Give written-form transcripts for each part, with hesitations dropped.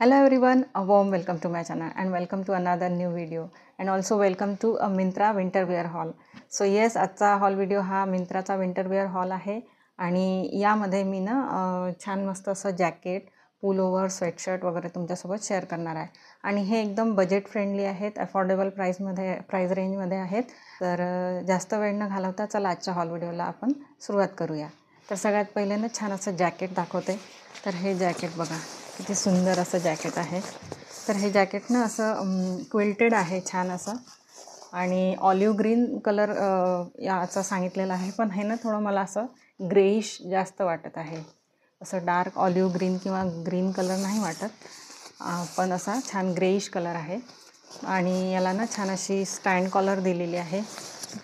Hello everyone, a warm welcome to my channel and welcome to another new video and also welcome to a Myntra winter wear haul. So yes, आजचा hall video हा मिंत्राचा winter wear hall आहे आणि यामध्ये मी ना छान मस्त असं jacket, pullover, sweatshirt वगैरे तुमच्यासोबत शेअर करणार आहे आणि हे एकदम बजेट फ्रेंडली आहेत, अफोर्डेबल प्राइस रेंजमध्ये आहेत. तर जास्त वेळ न घालवता चला आजच्या हॉल व्हिडिओला आपण सुरुवात करूया. तर सगळ्यात पहिले ना छान असं जॅकेट दाखवते. तर हे जॅकेट बघा किती सुंदर असं जॅकेट आहे. तर हे जॅकेट ना असं क्विल्टेड आहे छान असं आणि ऑलिव्ह ग्रीन कलर याचा सांगितलेला आहे, पण हे ना थोडं मला असं ग्रेइश जास्त वाटत आहे. असं डार्क ऑलिव्ह ग्रीन किंवा ग्रीन कलर नाही वाटत, पण असा छान ग्रेइश कलर आहे आणि याला ना छान अशी स्टँड कॉलर दिलेली आहे.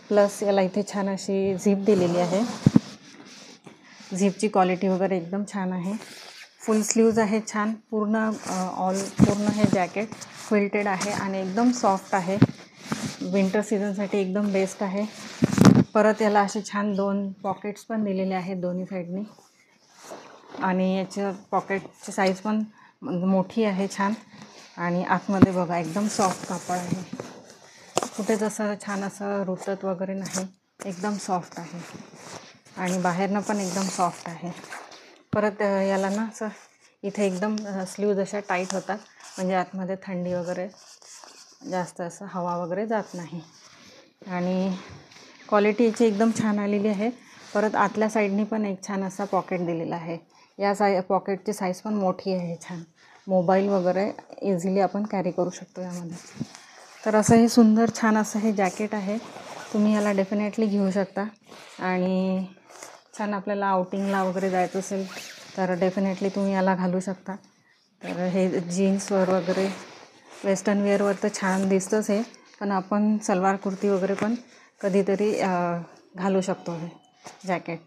प्लस याला इथे छान अशी झिप दिलेली आहे. झिपची क्वालिटी वगैरे एकदम छान आहे. फुल स्लीव्ज आहे छान. पूर्ण हे जॅकेट क्विल्टेड आहे आणि एकदम सॉफ्ट आहे. विंटर सीझनसाठी एकदम बेस्ट आहे. परत याला असे छान 2 पॉकेट्स पण दिलेले आहेत दोन्ही साईडनी आणि याच्या पॉकेटची साईज पण मोठी आहे छान. आणि आतमध्ये बघा एकदम सॉफ्ट कापड आहे. कुठेच असं छान असं रुतत वगैरे नाही, एकदम सॉफ्ट आहे आणि बाहेरनं पण एकदम सॉफ्ट आहे. परत याला ना असं इथे एकदम स्लीव्ज अशा टाईट होतात, म्हणजे आतमध्ये थंडी वगैरे जास्त असं हवा वगैरे जात नाही आणि क्वालिटी याची एकदम छान आलेली आहे. परत आतल्या साईडनी पण एक छान असा पॉकेट दिलेला आहे. या पॉकेटची साईज पण मोठी आहे छान. मोबाईल वगैरे इझिली आपण कॅरी करू शकतो यामध्ये. तर असं हे सुंदर छान असं हे जॅकेट आहे. तुम्ही याला डेफिनेटली घेऊ शकता आणि छान आपल्याला आउटिंगला वगैरे जायचं असेल तर डेफिनेटली तुम्ही याला घालू शकता. तर हे जीन्सवर वगैरे वेस्टर्न वेअरवर तर छान दिसतंच हे, पण आपण सलवार कुर्ती वगैरे पण कधीतरी घालू शकतो हे जॅकेट.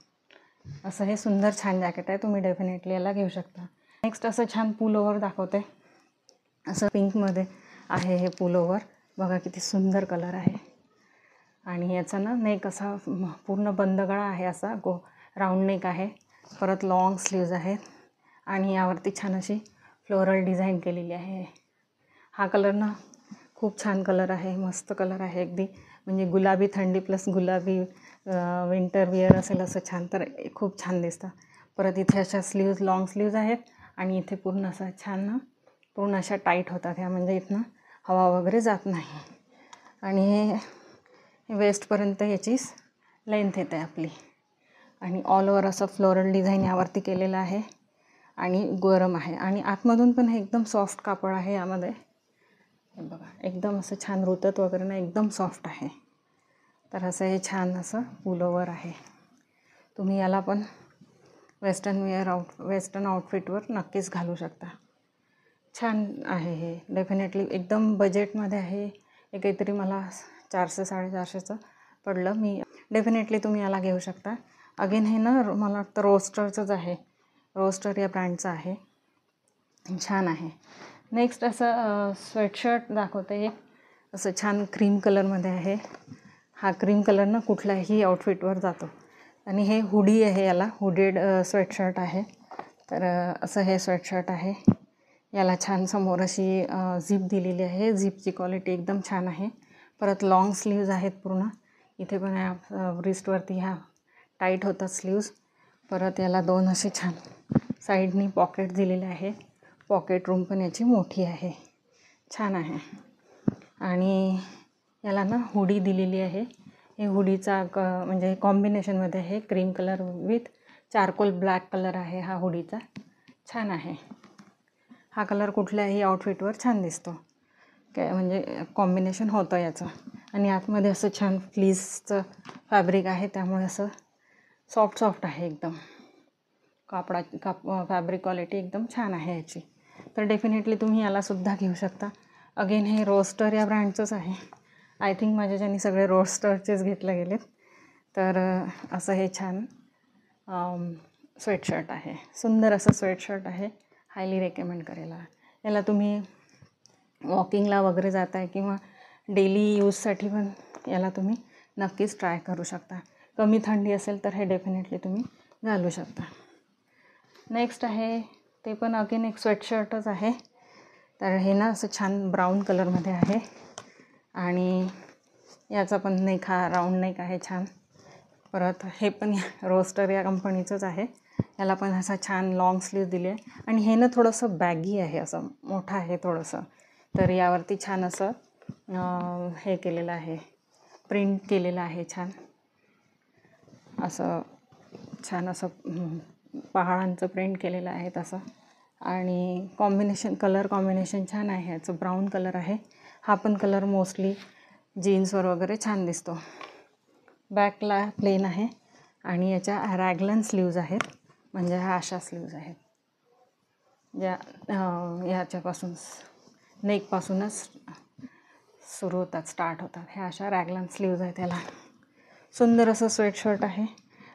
असं हे सुंदर छान जॅकेट आहे, तुम्ही डेफिनेटली याला घेऊ शकता. नेक्स्ट असं छान पुलोवर दाखवते. असं पिंकमध्ये आहे हे पुलोवर. बघा किती सुंदर कलर आहे आणि याचा ना नेक असा पूर्ण बंद गळा आहे, असा राऊंड नेक आहे. परत लॉंग स्लीव्ज आहेत आणि यावरती छान अशी फ्लोरल डिझाईन केलेली आहे. हा कलर ना खूप छान कलर आहे, मस्त कलर आहे अगदी. म्हणजे गुलाबी थंडी प्लस गुलाबी विंटर वेअर असेल असं छान, तर खूप छान दिसतं. परत इथे अशा स्लीव्ज लॉंग स्लीव्ज आहेत आणि इथे पूर्ण असं छान ना पूर्ण अशा टाईट होतात ह्या, म्हणजे इथनं हवा वगैरे जात नाही. आणि हे वेस्टपर्यंत याची लेंथ येते आपली आणि ऑल ओव्हर असं फ्लोरल डिझाईन यावरती केलेलं आहे आणि गरम आहे आणि आतमधून पण हे एकदम सॉफ्ट कापड आहे यामध्ये. हे बघा एकदम असं छान रुतत वगैरे ना, एकदम सॉफ्ट आहे. तर असं हे छान असं पुलोवर आहे. तुम्ही याला पण वेस्टर्न आउटफिटवर नक्कीच घालू शकता. छान आहे हे, डेफिनेटली एकदम बजेटमध्ये आहे. हे काहीतरी मला 400-450चं पडलं. डेफिनेटली तुम्ही याला घेऊ शकता. अगेन हे ना मला वाटतं रोस्टरचंच आहे, रोस्टर या ब्रँडचं आहे. छान आहे. नेक्स्ट असं स्वेटशर्ट दाखवते. एक असं छान क्रीम कलरमध्ये आहे. हा क्रीम कलर ना कुठल्याही आउटफिटवर जातो आणि हे हुडी आहे, याला हुडेड स्वेटशर्ट आहे. तर असं हे स्वेटशर्ट आहे. याला छान समोर अशी झिप दिलेली आहे. झिपची क्वालिटी एकदम छान आहे. परत लॉंग स्लीव्ज आहेत पूर्ण. इथे पण रिस्टवरती ह्या टाईट होतात स्लीव्ज. परत याला 2 असे छान साईडनी पॉकेट दिलेले आहे. पॉकेट रूम पण याची मोठी आहे, छान आहे. आणि याला ना हुडी दिलेली आहे. हे हुडीचा म्हणजे कॉम्बिनेशनमध्ये आहे. Cream colour with charcoal black colour आहे हा हुडीचा. छान आहे. हा कलर कुठल्याही आउटफिटवर छान दिसतो, म्हणजे कॉम्बिनेशन होतं याचं. आणि आतमध्ये असं छान फ्लीसचं फॅब्रिक आहे, त्यामुळे असं सॉफ्ट आहे एकदम. फॅब्रिक क्वालिटी एकदम छान आहे याची. तर डेफिनेटली तुम्ही यालासुद्धा घेऊ शकता. अगेन हे रोस्टर या ब्रँडचंच आहे. आय थिंक माझ्याच्यानी सगळे रोस्टरचेच घेतले गेलेत. तर असं हे छान स्वेटशर्ट आहे. सुंदर असं स्वेटशर्ट आहे. हायली रेकमेंड करेल. याला तुम्ही वॉकिंगला वगैरे जाताय किंवा डेली यूजसाठी पण याला तुम्ही नक्कीच ट्राय करू शकता. कमी थंडी असेल तर हे डेफिनेटली तुम्ही घालू शकता. नेक्स्ट आहे ते पण अगेन एक स्वेटशर्टच आहे. तर हे ना असं छान ब्राऊन कलरमध्ये आहे आणि याचा पण नेक हा राऊंड नेक आहे छान. परत हे पण रोस्टर या कंपनीचंच आहे. याला पण असा छान लॉंग स्लीव दिली आहे आणि हे ना थोडंसं बॅगी आहे, असं मोठं आहे थोडंसं. तर यावरती छान असं हे केलेलं आहे, प्रिंट केलेलं आहे छान असं, छान असं पहाडांचं प्रिंट केलेलं आहे तसं. आणि कलर कॉम्बिनेशन छान आहे याचं. ब्राऊन कलर आहे हा पण कलर, मोस्टली जीन्सवर वगैरे छान दिसतो. बॅकला प्लेन आहे आणि याच्या रॅगलन स्लीव्ज आहेत, म्हणजे ह्या अशा स्लीव्ज आहेत ज्या याच्यापासून नेकपासूनच सुरू होतात, स्टार्ट होतात. ह्या अशा रॅगलन स्लीव्ज आहेत. त्याला सुंदर असं स्वेटशर्ट आहे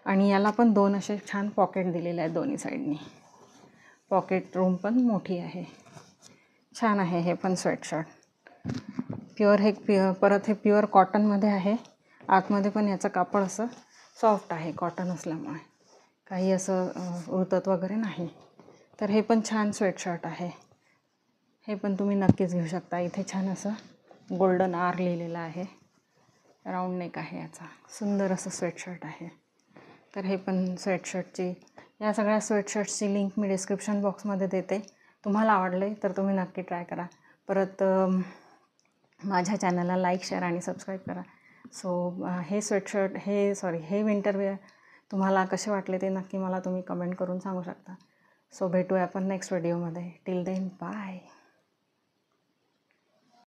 आणि याला पण 2 असे छान पॉकेट दिलेले आहेत दोन्ही साईडनी. पॉकेट रूम पण मोठी आहे. छान आहे हे पण स्वेटशर्ट. परत हे प्युअर कॉटनमध्ये आहे. आतमध्ये पण याचं कापड असं सॉफ्ट आहे, कॉटन असल्यामुळे काही असं उडतत वगैरे नाही. तर हे पण छान स्वेटशर्ट आहे. हे पण तुम्ही नक्कीच घेऊ शकता. इथे छान असं गोल्डन आर लिहिलेलं आहे. राऊंड नेक आहे याचा. सुंदर असं स्वेटशर्ट आहे. तर हे पण स्वेटशर्टची, या सगळ्या स्वेटशर्ट्सची लिंक मी डिस्क्रिप्शन बॉक्समध्ये देते. तुम्हाला आवडले तर तुम्ही नक्की ट्राय करा. परत माझ्या चॅनलला लाईक, शेअर आणि सबस्क्राईब करा. सो हे विंटर वेअर तुम्हाला कसे वाटले ते नक्की मला तुम्ही कमेंट करून सांगू शकता. सो भेटूया आपण नेक्स्ट व्हिडिओमध्ये. Till then bye.